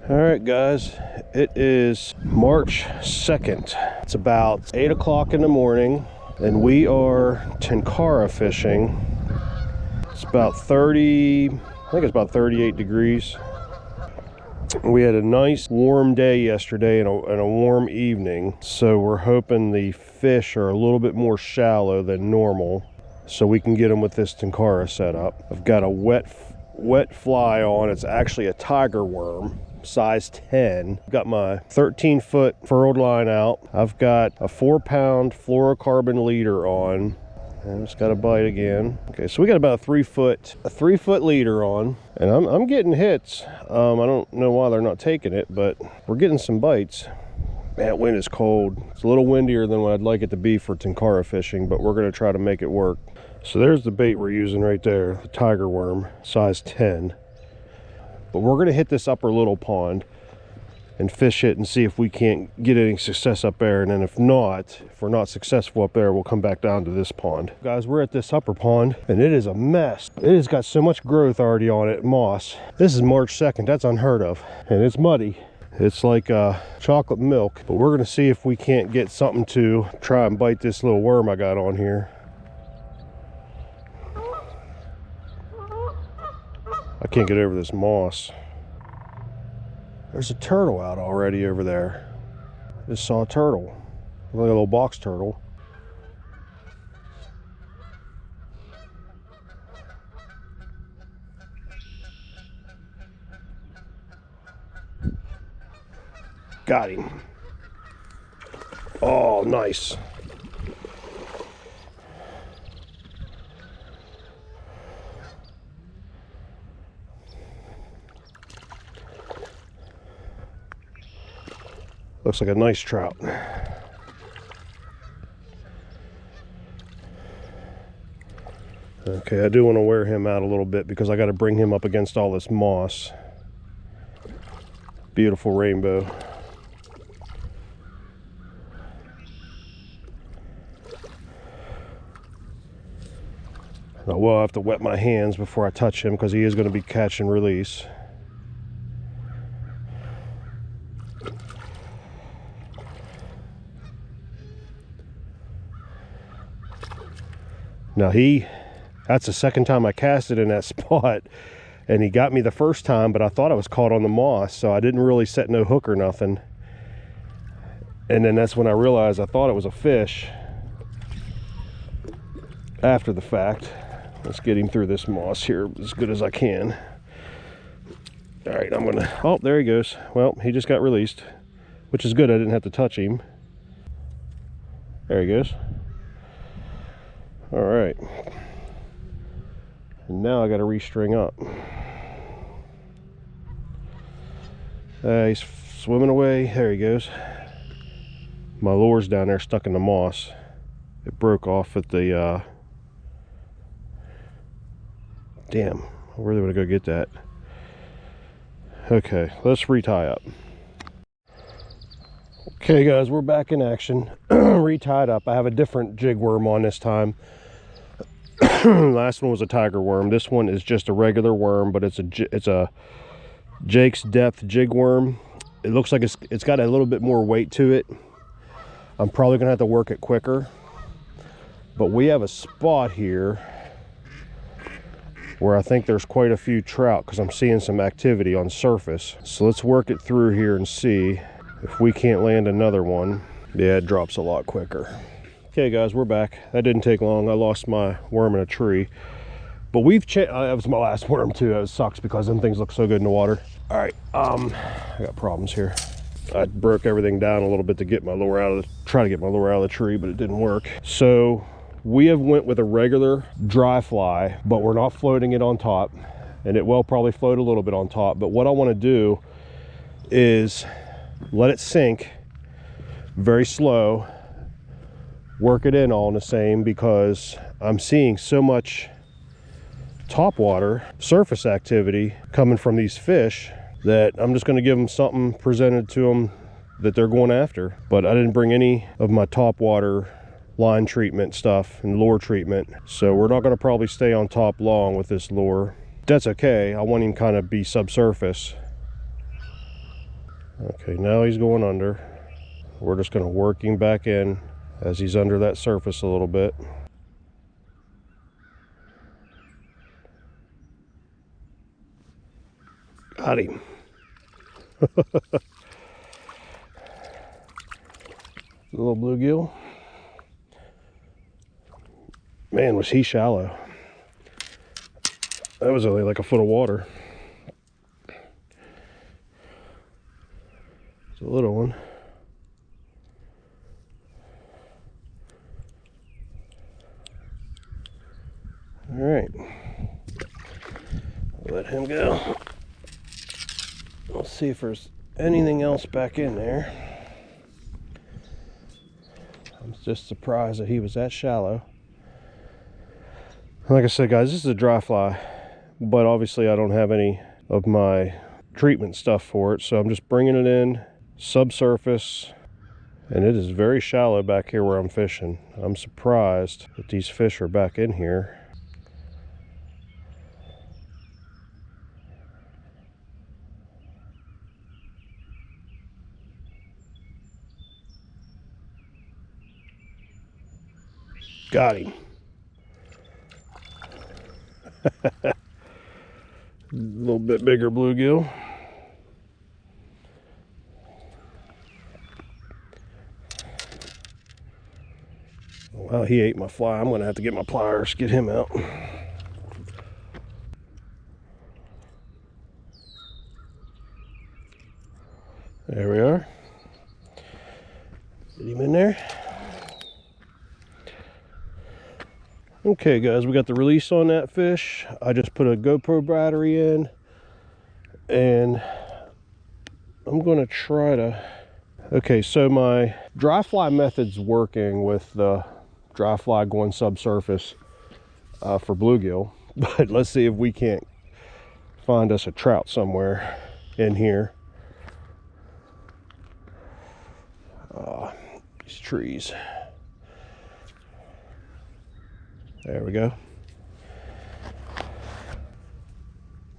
All right, guys, it is March 2nd. It's about 8 o'clock in the morning, and we are Tenkara fishing. It's about 30, I think it's about 38 degrees. We had a nice warm day yesterday and a warm evening, so we're hoping the fish are a little bit more shallow than normal so we can get them with this Tenkara setup. I've got a wet fly on. It's actually a tiger worm, size 10. I've got my 13-foot furled line out. I've got a 4-pound fluorocarbon leader on, and it's got a bite again. Okay, so we got about a 3-foot leader on, and I'm getting hits. I don't know why they're not taking it, but we're getting some bites. Man, wind is cold. It's a little windier than what I'd like it to be for Tenkara fishing, but we're gonna try to make it work. So there's the bait we're using right there, the tiger worm, size 10. But we're gonna hit this upper little pond and fish it and see if we can't get any success up there. And then if we're not successful up there, we'll come back down to this pond. Guys, we're at this upper pond and it is a mess. It has got so much growth already on it, moss. This is March 2nd, that's unheard of. And it's muddy. It's like chocolate milk. But we're gonna see if we can't get something to try and bite this little worm I got on here. I can't get over this moss. There's a turtle out already over there. Just saw a turtle, like a little box turtle. Got him. Oh, nice. Looks like a nice trout. Okay, I do want to wear him out a little bit because I got to bring him up against all this moss. Beautiful rainbow. I will have to wet my hands before I touch him because he is going to be catch and release. Now that's the second time I casted in that spot, and he got me the first time, but I thought I was caught on the moss, so I didn't really set no hook or nothing. And then that's when I realized I thought it was a fish after the fact. Let's get him through this moss here as good as I can. All right, oh, there he goes. Well, he just got released, which is good. I didn't have to touch him. There he goes. All right, and now I got to restring up. He's swimming away. There he goes. My lure's down there stuck in the moss. It broke off at the damn, I really want to go get that. Okay, let's retie up. Okay guys, we're back in action. Retied up. I have a different jig worm on this time. Last one was a tiger worm. This one is just a regular worm, but it's a Jake's Depth jig worm. It looks like it's got a little bit more weight to it. I'm probably gonna have to work it quicker, but we have a spot here where I think there's quite a few trout because I'm seeing some activity on surface. So let's work it through here and see if we can't land another one. Yeah, it drops a lot quicker. Okay guys, we're back. That didn't take long. I lost my worm in a tree, but we've that was my last worm too. That sucks because them things look so good in the water. All right, I got problems here. I broke everything down a little bit to get my lure try to get my lure out of the tree, but it didn't work. So we have went with a regular dry fly, but we're not floating it on top, and it will probably float a little bit on top. But what I want to do is let it sink very slow, work it in all in the same, because I'm seeing so much top water surface activity coming from these fish that I'm just going to give them something presented to them that they're going after. But I didn't bring any of my top water line treatment stuff and lure treatment, so we're not going to probably stay on top long with this lure. That's okay. I want him kind of be subsurface. Okay, now he's going under. We're just going to work him back in as he's under that surface a little bit. Got him. Little bluegill. Man, was he shallow. That was only like a foot of water. It's a little one. All right, let him go. Let's see if there's anything else back in there. I'm just surprised that he was that shallow. Like I said, guys, this is a dry fly, but obviously I don't have any of my treatment stuff for it, so I'm just bringing it in subsurface, and it is very shallow back here where I'm fishing. I'm surprised that these fish are back in here. Got him. A little bit bigger bluegill. Well, he ate my fly. I'm gonna have to get my pliers, get him out. There we are. Get him in there. Okay, guys, we got the release on that fish. I just put a GoPro battery in, and I'm gonna try to... Okay, so my dry fly method's working with the dry fly going subsurface for bluegill, but let's see if we can't find us a trout somewhere in here. These trees. There we go.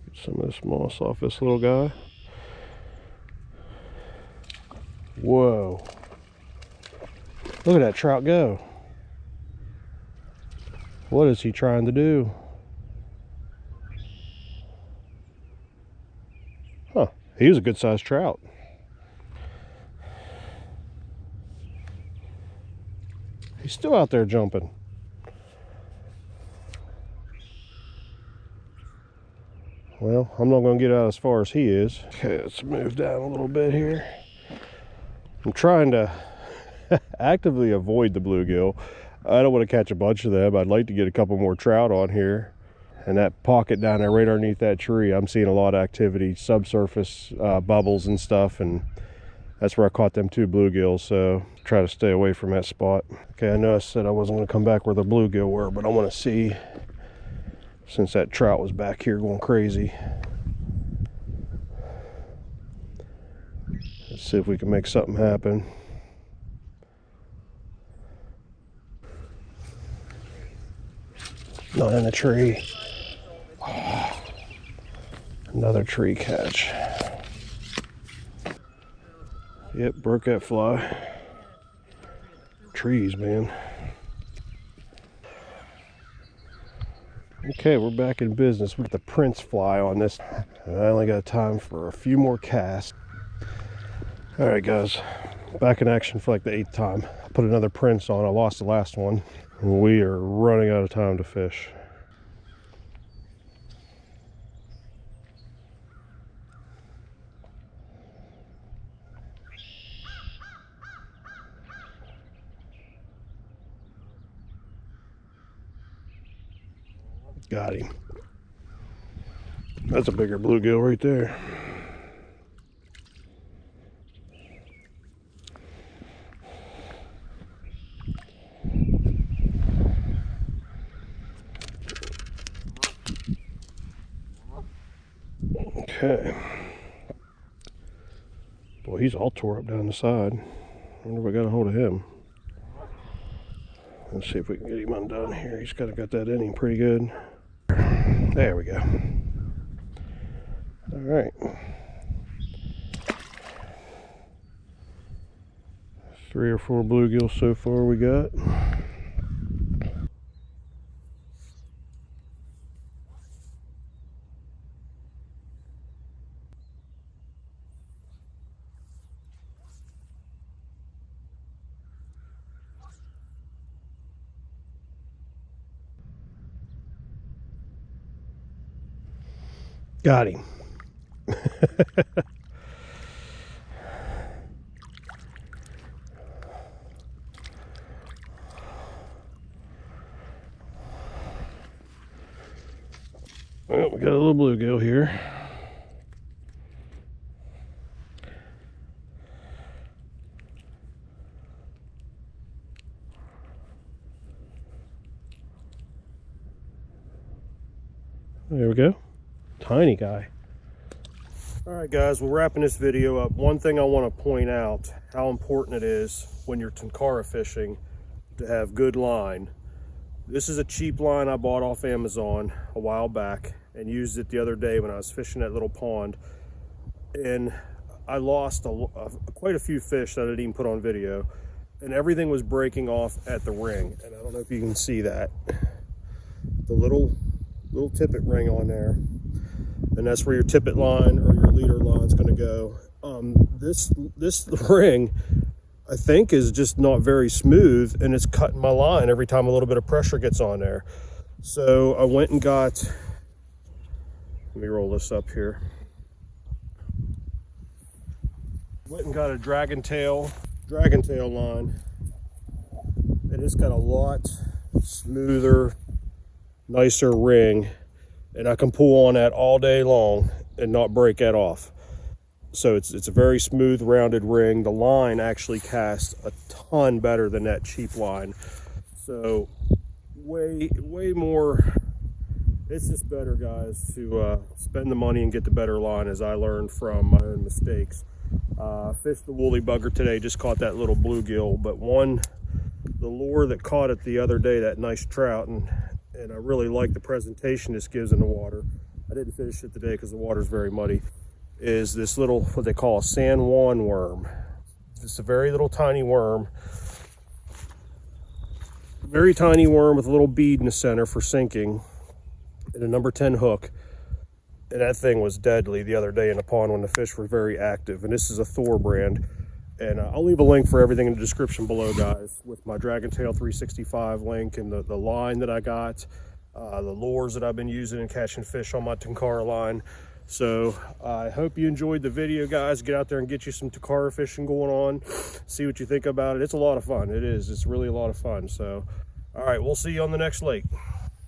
Get some of this moss off this little guy. Whoa. Look at that trout go. What is he trying to do? Huh. He was a good sized trout. He's still out there jumping. Well, I'm not going to get out as far as he is. Okay, let's move down a little bit here. I'm trying to actively avoid the bluegill. I don't want to catch a bunch of them. I'd like to get a couple more trout on here. And that pocket down there right underneath that tree, I'm seeing a lot of activity, subsurface bubbles and stuff, and that's where I caught them 2 bluegills, so try to stay away from that spot. Okay, I know I said I wasn't going to come back where the bluegill were, but I want to see, since that trout was back here going crazy. Let's see if we can make something happen. Not in the tree. Oh, another tree catch. Yep, broke that fly. Trees, man. Okay, we're back in business with the Prince fly on this. I only got time for a few more casts. All right, guys, back in action for like the 8th time. I put another Prince on. I lost the last one. We are running out of time to fish. Got him. That's a bigger bluegill right there. Okay. Boy, he's all tore up down the side. I wonder if I got a hold of him. Let's see if we can get him undone here. He's kind of got that in him pretty good. There we go. All right. 3 or 4 bluegill so far we got. Got him. Well, we got a little bluegill here. There we go. Tiny guy. All right, guys, we're wrapping this video up. One thing I want to point out, how important it is when you're Tenkara fishing to have good line. This is a cheap line I bought off Amazon a while back and used it the other day when I was fishing that little pond. And I lost quite a few fish that I didn't even put on video. And everything was breaking off at the ring. And I don't know if you can see that. The little tippet ring on there. And that's where your tippet line or your leader line is going to go. This ring, I think, is just not very smooth, and it's cutting my line every time a little bit of pressure gets on there. So I went and got, let me roll this up here. Went and got a dragon tail line, and it's got a lot smoother, nicer ring, and I can pull on that all day long and not break that off. So it's a very smooth, rounded ring. The line actually casts a ton better than that cheap line. So way more. It's just better, guys, to spend the money and get the better line, as I learned from my own mistakes. Fished the woolly bugger today, just caught that little bluegill, but the lure that caught it the other day, that nice trout, and I really like the presentation this gives in the water. I didn't finish it today because the water's very muddy. Is this little, what they call a San Juan worm. It's a very little tiny worm. Very tiny worm with a little bead in the center for sinking, and a number 10 hook. And that thing was deadly the other day in the pond when the fish were very active. And this is a Thor brand. And I'll leave a link for everything in the description below, guys, with my Dragon Tail 365 link and the line that I got, the lures that I've been using and catching fish on my Tenkara line. So I hope you enjoyed the video, guys. Get out there and get you some Tenkara fishing going on. See what you think about it. It's a lot of fun. It is. It's really a lot of fun. So, all right, we'll see you on the next lake.